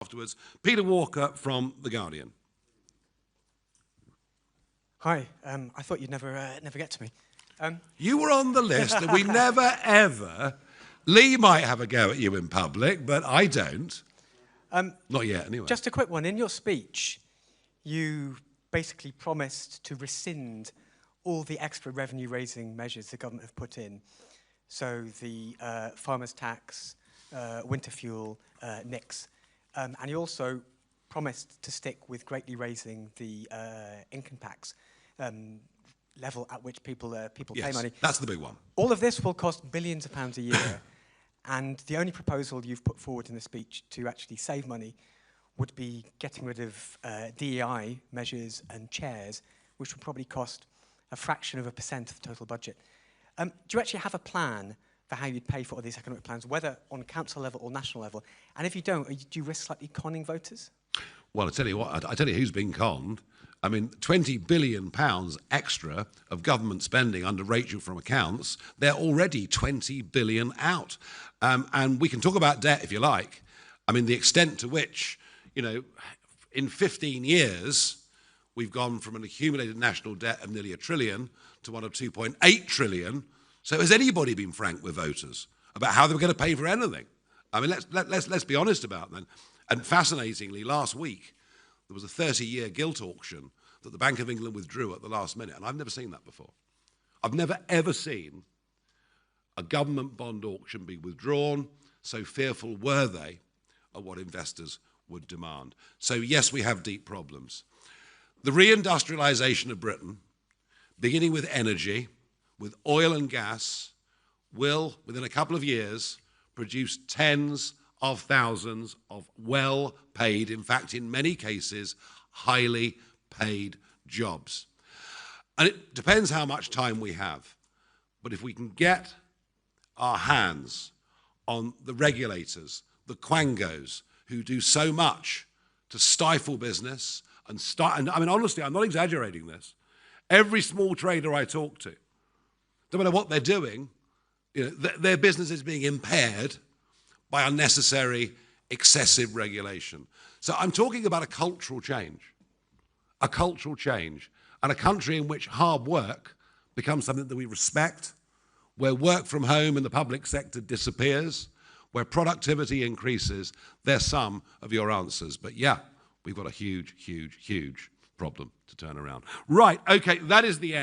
Afterwards, Peter Walker from The Guardian. Hi, I thought you'd never get to me. You were on the list, and we never, ever... Lee might have a go at you in public, but I don't. Not yet, anyway. Just a quick one. In your speech, you basically promised to rescind all the extra revenue-raising measures the government have put in. So the farmers' tax, winter fuel, NICs. And you also promised to stick with greatly raising the income tax level at which people pay money. That's the big one. All of this will cost billions of pounds a year, and the only proposal you've put forward in the speech to actually save money would be getting rid of DEI measures and chairs, which would probably cost a fraction of a percent of the total budget. Do you actually have a plan for how you'd pay for all these economic plans, whether on council level or national level? And if you don't, do you risk slightly conning voters? Well, I tell you what, I tell you who's been conned. I mean, £20 billion extra of government spending under Rachel from accounts, they're already 20 billion out. And we can talk about debt if you like. I mean, the extent to which, you know, in 15 years, we've gone from an accumulated national debt of nearly £1 trillion to one of 2.8 trillion. So has anybody been frank with voters about how they were going to pay for anything? I mean, let's be honest about that. And fascinatingly, last week, there was a 30-year gilt auction that the Bank of England withdrew at the last minute, and I've never seen that before. I've never, ever seen a government bond auction be withdrawn, so fearful were they of what investors would demand. So yes, we have deep problems. The reindustrialisation of Britain, beginning with energy, with oil and gas, will, within a couple of years, produce tens of thousands of well-paid, in fact, in many cases, highly paid jobs. And it depends how much time we have. But if we can get our hands on the regulators, the quangos, who do so much to stifle business and I mean, honestly, I'm not exaggerating this. Every small trader I talk to, no matter what they're doing, you know, their business is being impaired by unnecessary, excessive regulation. So I'm talking about a cultural change, and a country in which hard work becomes something that we respect, where work from home in the public sector disappears, where productivity increases. They're some of your answers. But yeah, we've got a huge, huge, huge problem to turn around. Right, okay, that is the end.